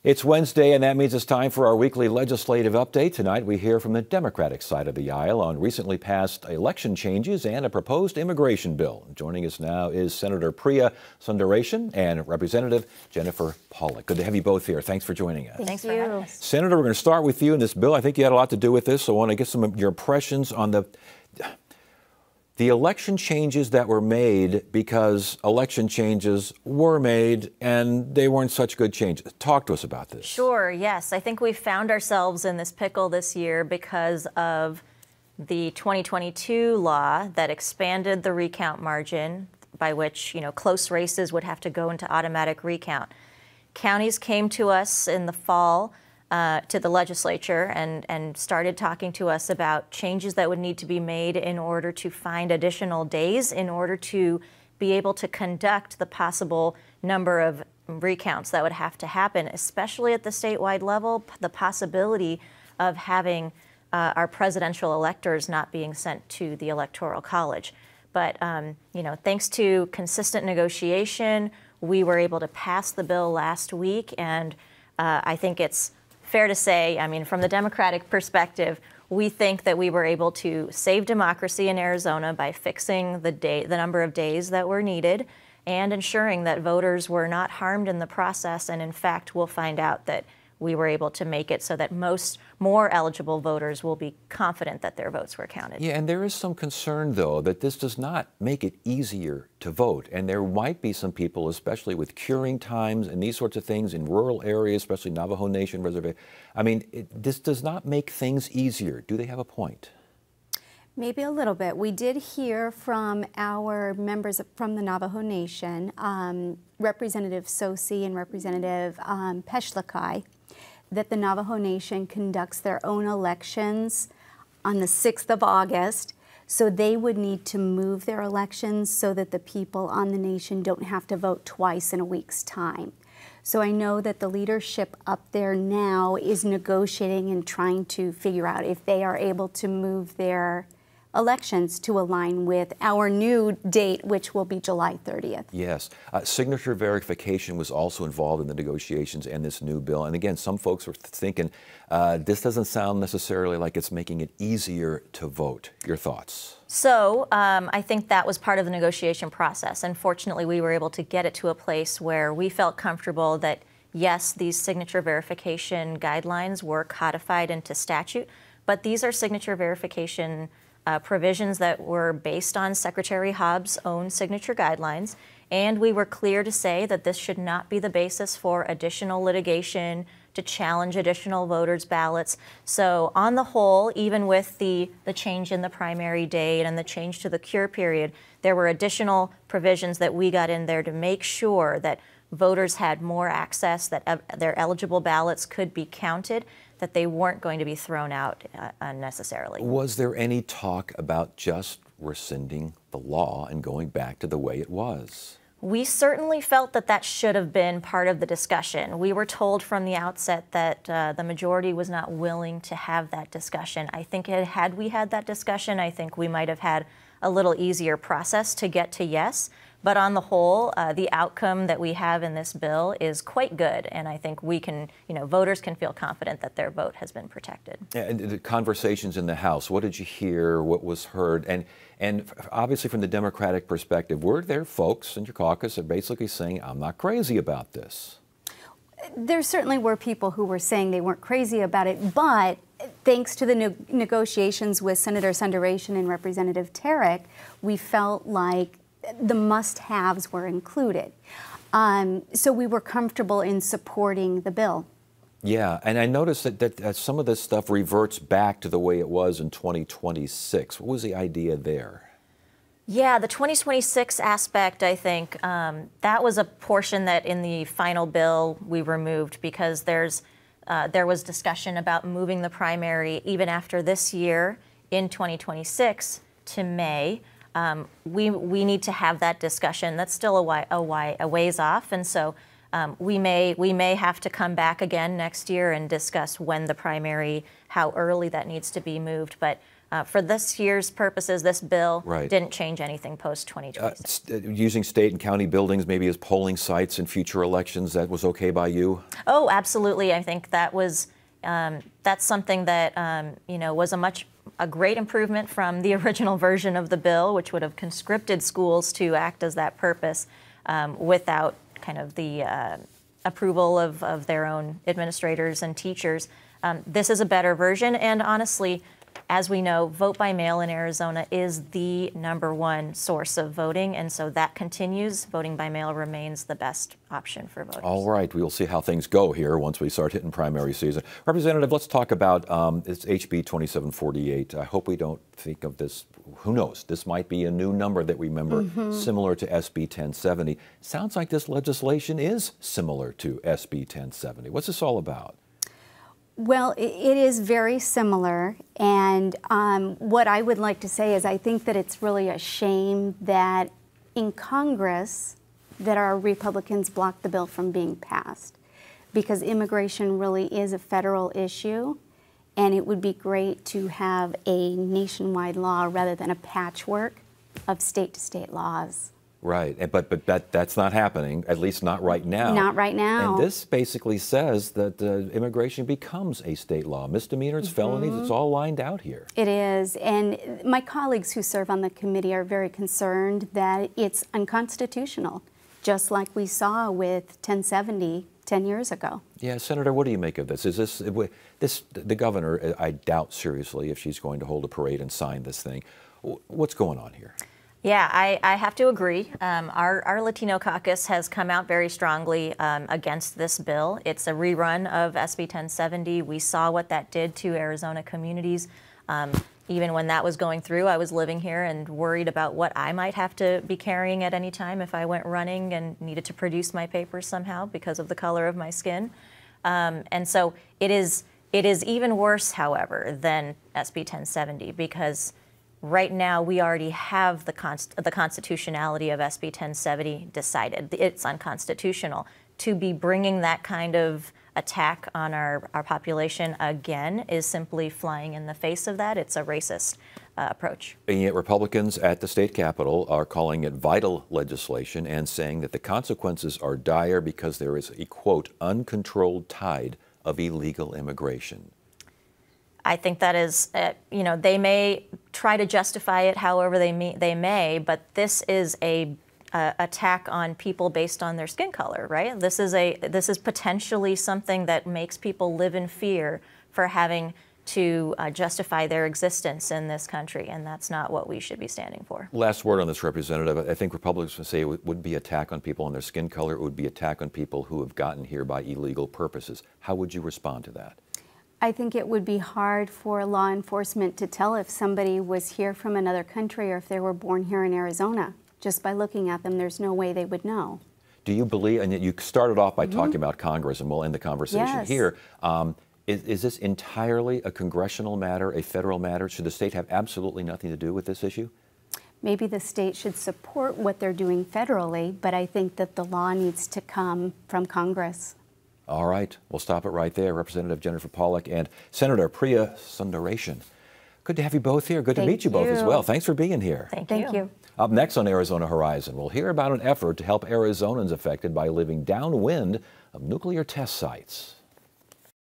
It's Wednesday, and that means it's time for our weekly legislative update. Tonight, we hear from the Democratic side of the aisle on recently passed election changes and a proposed immigration bill. Joining us now is Senator Priya Sundareshan and Representative Jennifer Pawlik. Good to have you both here. Thanks for joining us. Thanks for having us. Senator, we're going to start with you in this bill. I think you had a lot to do with this, so I want to get some of your impressions on the election changes that were made, because election changes were made and they weren't such good changes. Talk to us about this. Sure, yes. I think we found ourselves in this pickle this year because of the 2022 law that expanded the recount margin by which, close races would have to go into automatic recount. Counties came to us in the fall to the legislature and started talking to us about changes that would need to be made in order to find additional days in order to be able to conduct the possible number of recounts that would have to happen, especially at the statewide level, the possibility of having our presidential electors not being sent to the Electoral College. But, thanks to consistent negotiation, we were able to pass the bill last week, and I think it's fair to say, from the Democratic perspective, we think that we were able to save democracy in Arizona by fixing the number of days that were needed and ensuring that voters were not harmed in the process. And in fact, we'll find out that we were able to make it so that more eligible voters will be confident that their votes were counted. Yeah, and there is some concern, though, that this does not make it easier to vote. And there might be some people, especially with curing times and these sorts of things in rural areas, especially Navajo Nation reservation. This does not make things easier. Do they have a point? Maybe a little bit. We did hear from our members from the Navajo Nation, Representative Sosi and Representative Peshlakai, that the Navajo Nation conducts their own elections on the 6th of August, so they would need to move their elections so that the people on the nation don't have to vote twice in a week's time. So I know that the leadership up there now is negotiating and trying to figure out if they are able to move their elections to align with our new date, which will be July 30th. Yes. Signature verification was also involved in the negotiations and this new bill. And again, some folks were thinking, this doesn't sound necessarily like it's making it easier to vote. Your thoughts? So I think that was part of the negotiation process. Unfortunately, we were able to get it to a place where we felt comfortable that, yes, these signature verification guidelines were codified into statute, but these are signature verification provisions that were based on Secretary Hobbs' own signature guidelines, and we were clear to say that this should not be the basis for additional litigation to challenge additional voters' ballots. So on the whole, even with the change in the primary date and the change to the cure period, there were additional provisions that we got in there to make sure that voters had more access, that their eligible ballots could be counted, that they weren't going to be thrown out unnecessarily. Was there any talk about just rescinding the law and going back to the way it was? We certainly felt that that should have been part of the discussion. We were told from the outset that the majority was not willing to have that discussion. I think had we had that discussion, I think we might have had a little easier process to get to yes. But on the whole, the outcome that we have in this bill is quite good, and I think we can, voters can feel confident that their vote has been protected. Yeah, and the conversations in the House, what did you hear, what was heard? And obviously from the Democratic perspective, were there folks in your caucus that are basically saying, I'm not crazy about this? There certainly were people who were saying they weren't crazy about it, but thanks to the negotiations with Senator Sundareshan and Representative Tarek, we felt like the must-haves were included. So we were comfortable in supporting the bill. Yeah, and I noticed that some of this stuff reverts back to the way it was in 2026. What was the idea there? Yeah, the 2026 aspect, I think, that was a portion that in the final bill we removed because there was discussion about moving the primary even after this year in 2026 to May. We need to have that discussion. That's still a ways off, and so we may have to come back again next year and discuss when the primary, how early that needs to be moved. But For this year's purposes, this bill Right. didn't change anything post-2026. Using state and county buildings maybe as polling sites in future elections, that was okay by you? Oh, absolutely. I think that was that's something that was a great improvement from the original version of the bill, which would have conscripted schools to act as that purpose without kind of the approval of their own administrators and teachers. This is a better version, and honestly, as we know, vote by mail in Arizona is the #1 source of voting, and so that continues. Voting by mail remains the best option for voters. All right, we'll see how things go here once we start hitting primary season. Representative, let's talk about it's HB 2748. I hope we don't think of this, who knows, this might be a new number that we remember, similar to SB 1070. Sounds like this legislation is similar to SB 1070. What's this all about? Well, it is very similar, and what I would like to say is I think that it's really a shame that in Congress that our Republicans blocked the bill from being passed, because immigration really is a federal issue, and it would be great to have a nationwide law rather than a patchwork of state-to-state laws. Right, but that's not happening, at least not right now. Not right now. And this basically says that immigration becomes a state law. Misdemeanors, felonies, it's all lined out here. It is, and my colleagues who serve on the committee are very concerned that it's unconstitutional, just like we saw with 1070 10 years ago. Yeah, Senator, what do you make of this? Is the governor, I doubt seriously if she's going to hold a parade and sign this thing. What's going on here? Yeah, I have to agree. Our Latino caucus has come out very strongly against this bill. It's a rerun of SB 1070. We saw what that did to Arizona communities. Even when that was going through, I was living here and worried about what I might have to be carrying at any time if I went running and needed to produce my papers somehow because of the color of my skin. And so it is even worse, however, than SB 1070 because right now, we already have the constitutionality of SB 1070 decided. It's unconstitutional. To be bringing that kind of attack on our population again is simply flying in the face of that. It's a racist approach. And yet Republicans at the state capitol are calling it vital legislation and saying that the consequences are dire because there is a, quote, uncontrolled tide of illegal immigration. I think that is, they may try to justify it however they may, but this is a attack on people based on their skin color, right? This is potentially something that makes people live in fear for having to justify their existence in this country, and that's not what we should be standing for. Last word on this, Representative. I think Republicans would say it would be attack on people on their skin color. It would be attack on people who have gotten here by illegal purposes. How would you respond to that? I think it would be hard for law enforcement to tell if somebody was here from another country or if they were born here in Arizona. Just by looking at them, there's no way they would know. Do you believe, and you started off by talking about Congress, and we'll end the conversation here. Is this entirely a congressional matter, a federal matter? Should the state have absolutely nothing to do with this issue? Maybe the state should support what they're doing federally, but I think that the law needs to come from Congress. All right, we'll stop it right there. Representative Jennifer Pawlik and Senator Priya Sundareshan. Good to have you both here. Good to meet you both as well. Thanks for being here. Thank you. Up next on Arizona Horizon, we'll hear about an effort to help Arizonans affected by living downwind of nuclear test sites.